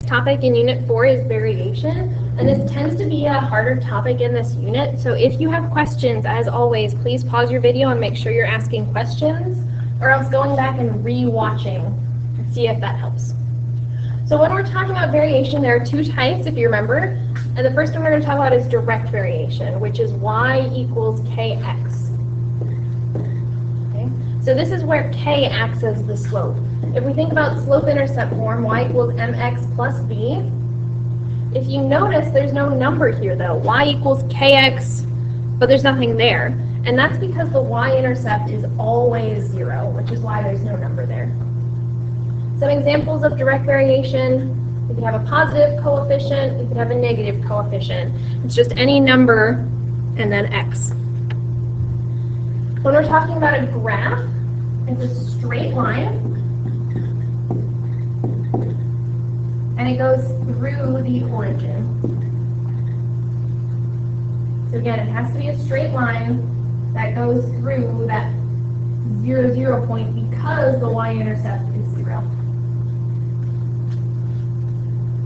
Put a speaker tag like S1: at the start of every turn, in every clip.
S1: topic in Unit 4 is variation, and this tends to be a harder topic in this unit, so if you have questions, as always, please pause your video and make sure you're asking questions, or else going back and re-watching and see if that helps. So when we're talking about variation, there are two types, if you remember, and the first one we're going to talk about is direct variation, which is y equals kx. Okay? So this is where k acts as the slope. If we think about slope-intercept form, y equals mx plus b. If you notice, there's no number here, though. Y equals kx, but there's nothing there. And that's because the y-intercept is always 0, which is why there's no number there. Some examples of direct variation: we could have a positive coefficient, we could have a negative coefficient. It's just any number and then x. When we're talking about a graph, it's a straight line, and it goes through the origin. So again, it has to be a straight line that goes through that 0, 0 point because the y-intercept is 0.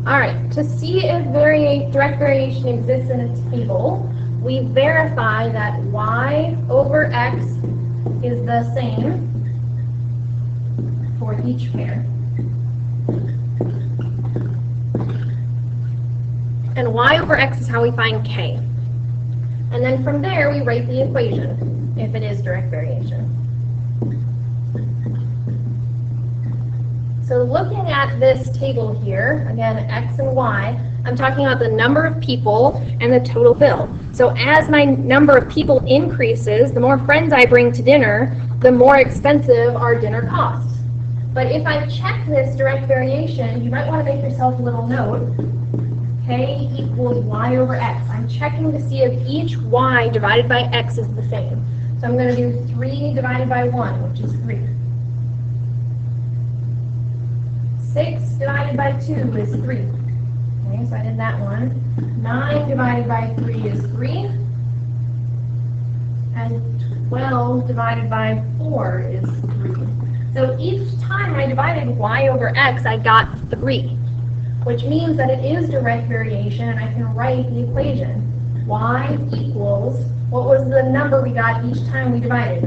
S1: All right, to see if direct variation exists in a table, we verify that y over x is the same for each pair. And y over x is how we find k. And then from there, we write the equation, if it is direct variation. So looking at this table here, again, x and y, I'm talking about the number of people and the total bill. So as my number of people increases, the more friends I bring to dinner, the more expensive our dinner costs. But if I check this direct variation, you might want to make yourself a little note. K equals y over x. I'm checking to see if each y divided by x is the same. So I'm going to do 3 divided by 1, which is 3. 6 divided by 2 is 3. Okay, so I did that one. 9 divided by 3 is 3. And 12 divided by 4 is 3. So each time I divided y over x, I got 3, which means that it is direct variation, and I can write the equation. Y equals, what was the number we got each time we divided?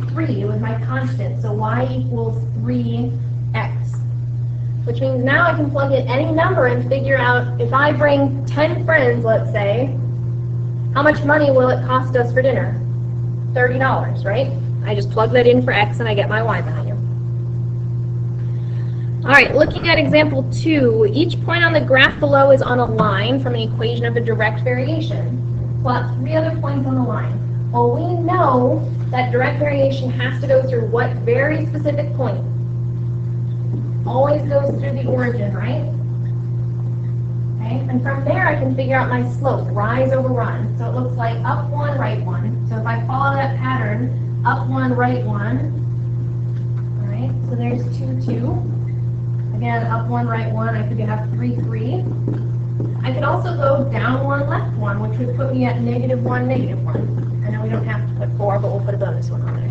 S1: 3 was my constant, so y equals 3x. Which means now I can plug in any number and figure out, if I bring 10 friends, let's say, how much money will it cost us for dinner? $30, right? I just plug that in for x and I get my y value. All right, looking at example 2, each point on the graph below is on a line from an equation of a direct variation. Plot 3 other points on the line. Well, we know that direct variation has to go through what very specific point? Always goes through the origin, right? Okay, and from there I can figure out my slope, rise over run. So it looks like up 1, right 1. So if I follow that pattern, up 1, right 1. All right, so there's 2, 2. Again, up 1, right 1, I could have 3, 3. I could also go down 1, left 1, which would put me at -1, -1. I know we don't have to put 4, but we'll put a bonus 1 on there.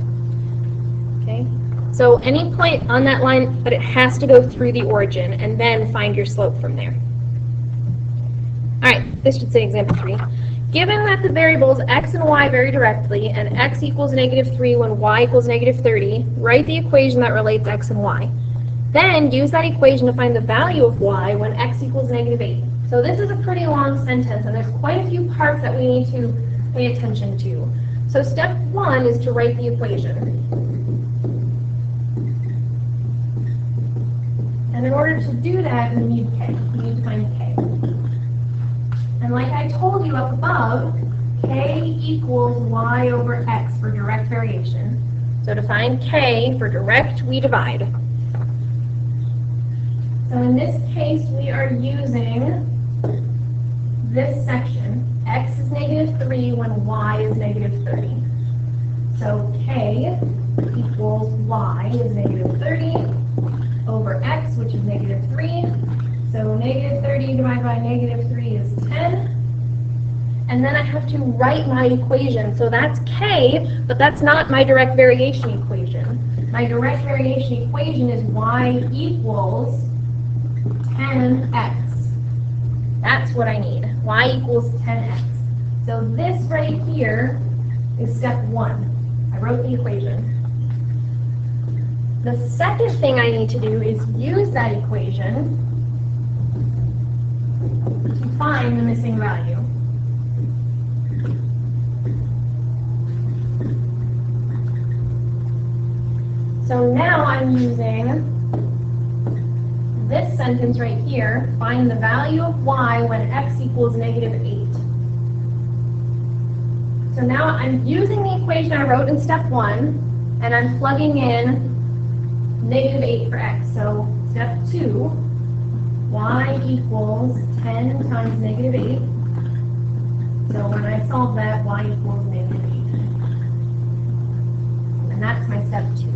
S1: Okay, so any point on that line, but it has to go through the origin, and then find your slope from there. All right, this should say example 3. Given that the variables x and y vary directly, and x equals -3 when y equals -30, write the equation that relates x and y. Then use that equation to find the value of y when x equals -8. So this is a pretty long sentence, and there's quite a few parts that we need to pay attention to. So step 1 is to write the equation. And in order to do that, we need k. We need to find k. And like I told you up above, k equals y over x for direct variation. So to find k for direct, we divide. So in this case, we are using this section. X is -3 when y is -30. So k equals y is -30 over x, which is -3. So -30 divided by -3 is 10. And then I have to write my equation. So that's k, but that's not my direct variation equation. My direct variation equation is y equals 10x. That's what I need. Y equals 10x. So this right here is step 1. I wrote the equation. The second thing I need to do is use that equation to find the missing value. So now I'm using this sentence right here, find the value of y when x equals -8. So now I'm using the equation I wrote in step 1, and I'm plugging in -8 for x. So step 2, y equals 10 times -8. So when I solve that, y equals -8. And that's my step 2.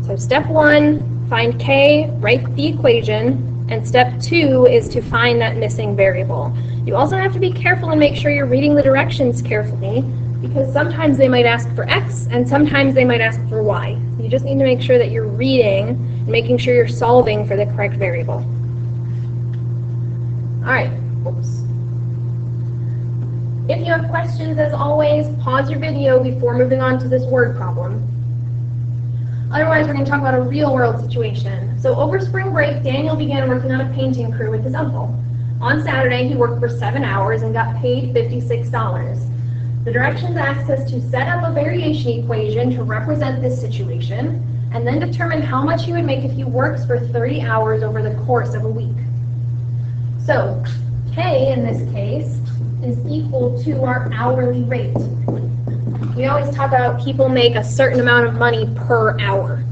S1: So step 1, find k, write the equation, and step 2 is to find that missing variable. You also have to be careful and make sure you're reading the directions carefully, because sometimes they might ask for x and sometimes they might ask for y. You just need to make sure that you're reading and making sure you're solving for the correct variable. Alright, oops. If you have questions, as always, pause your video before moving on to this word problem. Otherwise, we're going to talk about a real-world situation. So over spring break, Daniel began working on a painting crew with his uncle. On Saturday, he worked for 7 hours and got paid $56. The directions asked us to set up a variation equation to represent this situation, and then determine how much he would make if he works for 30 hours over the course of a week. So, K in this case is equal to our hourly rate. We always talk about people make a certain amount of money per hour.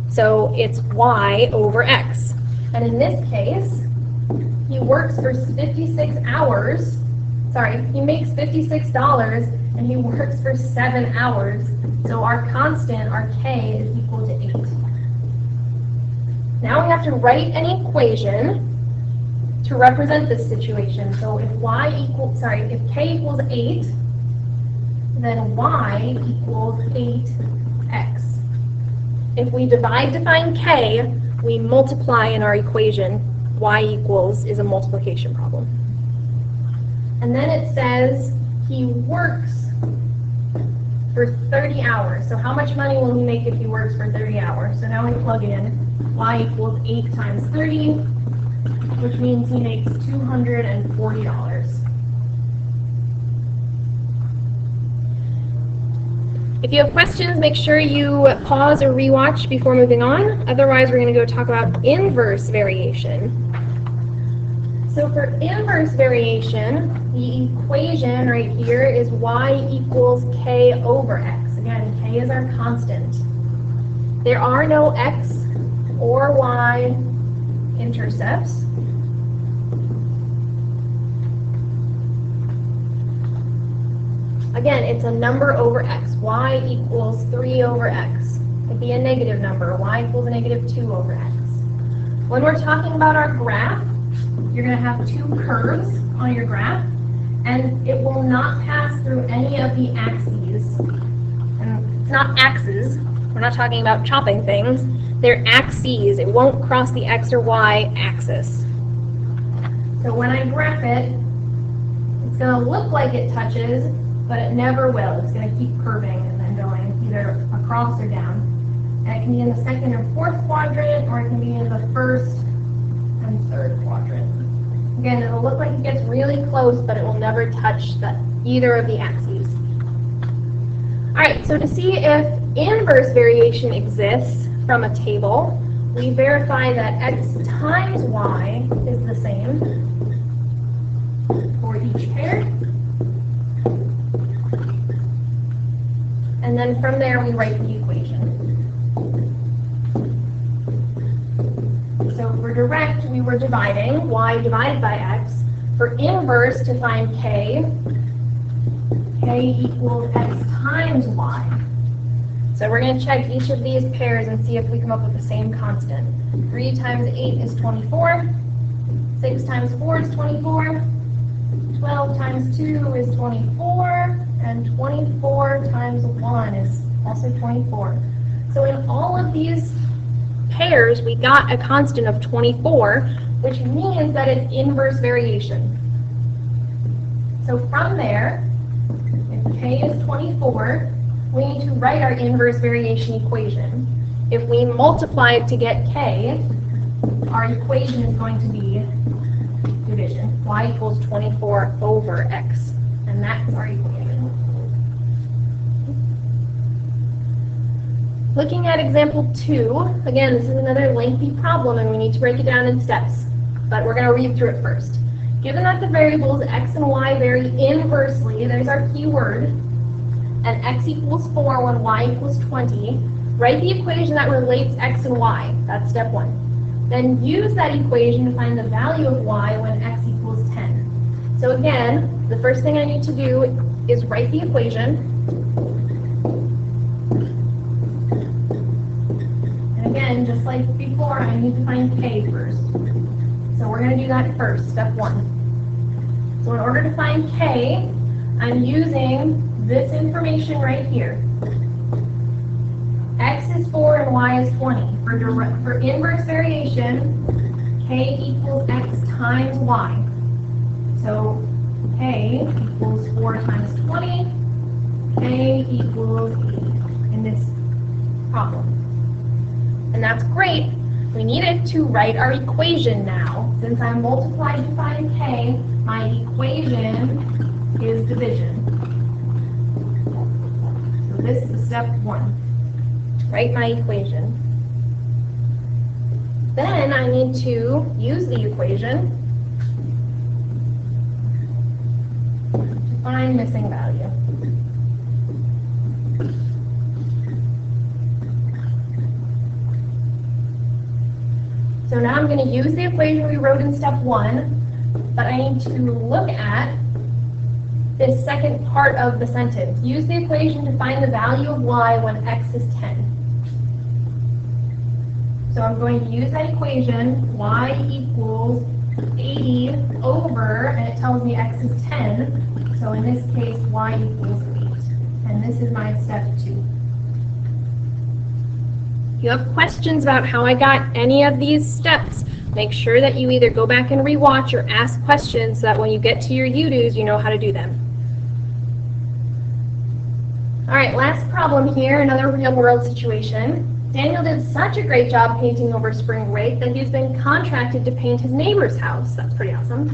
S1: So it's y over x. And in this case, he works for 56 hours. Sorry, he makes $56 and he works for 7 hours. So our constant, our k, is equal to 8. Now we have to write an equation to represent this situation. So if if k equals 8, then y equals 8x. If we divide to find k, we multiply in our equation. Y equals is a multiplication problem. And then it says he works for 30 hours. So how much money will he make if he works for 30 hours? So now we plug in y equals 8 times 30, which means he makes $240. If you have questions, make sure you pause or rewatch before moving on. Otherwise, we're going to go talk about inverse variation. So for inverse variation, the equation right here is y equals k over x. Again, k is our constant. There are no x or y intercepts. Again, it's a number over x. Y equals 3 over x. It'd be a negative number. Y equals a negative 2 over x. When we're talking about our graph, you're going to have 2 curves on your graph, and it will not pass through any of the axes. And it's not axes. We're not talking about chopping things. They're axes. It won't cross the x or y axis. So when I graph it, it's going to look like it touches, but it never will. It's going to keep curving and then going either across or down. And it can be in the second or fourth quadrant, or it can be in the first and third quadrant. Again, it'll look like it gets really close, but it will never touch either of the axes. Alright, so to see if inverse variation exists from a table, we verify that x times y is the same for each pair. And then from there, we write the equation. So for direct, we were dividing y divided by x. For inverse, to find k equals x times y. So we're going to check each of these pairs and see if we come up with the same constant. 3 times 8 is 24. 6 times 4 is 24. 12 times 2 is 24. And 24 times 1 is also 24. So in all of these pairs, we got a constant of 24, which means that it's inverse variation. So from there, if k is 24, we need to write our inverse variation equation. If we multiply it to get k, our equation is going to be division. Y equals 24 over x. And that's our equation. Looking at example 2, again, this is another lengthy problem and we need to break it down in steps. But we're going to read through it first. Given that the variables x and y vary inversely, there's our key word, and x equals 4 when y equals 20, write the equation that relates x and y. That's step 1. Then use that equation to find the value of y when x equals 10. So again, the first thing I need to do is write the equation. And again, just like before, I need to find k first. So we're going to do that first, step 1. So in order to find k, I'm using this information right here. X is 4 and y is 20. For inverse variation, k equals x times y. So k equals 4 times 20, k equals 80 in this problem. And that's great. We needed to write our equation now. Since I multiplied to find k, my equation is division. So this is step 1. Write my equation. Then I need to use the equation to find missing value. So now I'm going to use the equation we wrote in step 1, but I need to look at this second part of the sentence. Use the equation to find the value of y when x is 10. So I'm going to use that equation, y equals 80 over, and it tells me x is 10. So in this case, y equals 8. And this is my step 2. If you have questions about how I got any of these steps, make sure that you either go back and rewatch or ask questions so that when you get to your U-Dos, you know how to do them. All right, last problem here, another real-world situation. Daniel did such a great job painting over spring break that he's been contracted to paint his neighbor's house. That's pretty awesome.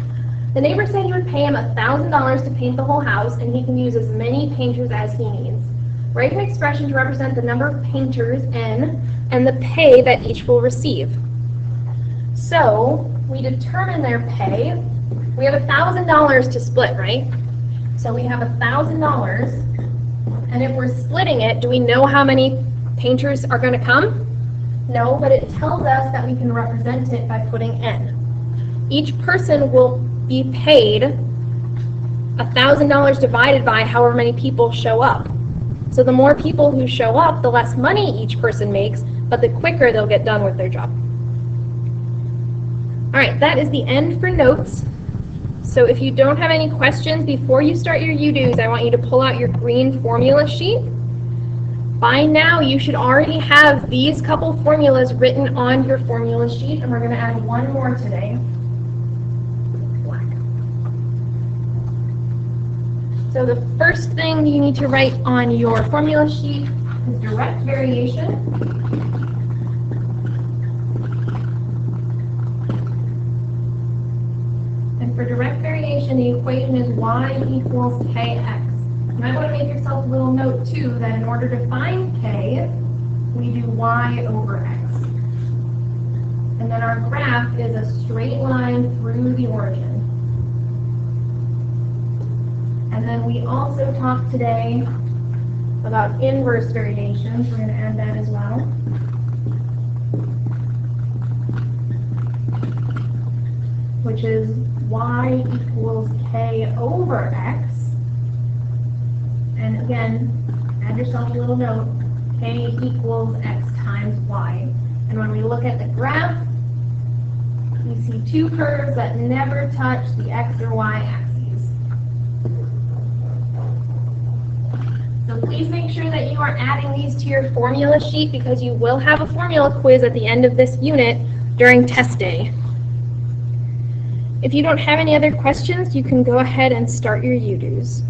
S1: The neighbor said he would pay him $1,000 to paint the whole house, and he can use as many painters as he needs. Write an expression to represent the number of painters, N, and the pay that each will receive. So we determine their pay. We have $1,000 to split, right? So we have $1,000, and if we're splitting it, do we know how many painters are going to come? No, but it tells us that we can represent it by putting N. Each person will be paid $1,000 divided by however many people show up. So the more people who show up, the less money each person makes, but the quicker they'll get done with their job. All right, that is the end for notes. So if you don't have any questions before you start your U-Dos, I want you to pull out your green formula sheet. By now, you should already have these couple formulas written on your formula sheet, and we're going to add one more today. Black. So the first thing you need to write on your formula sheet is direct variation. And for direct variation, the equation is y equals kx. You might want to make yourself a little note, too, that in order to find k, we do y over x. And then our graph is a straight line through the origin. And then we also talked today about inverse variations. We're going to add that as well. Which is y equals k over x. And again, add yourself a little note, k equals x times y. And when we look at the graph, we see two curves that never touch the x or y axes. So So please make sure that you are adding these to your formula sheet because you will have a formula quiz at the end of this unit during test day. If you don't have any other questions, you can go ahead and start your UDOs.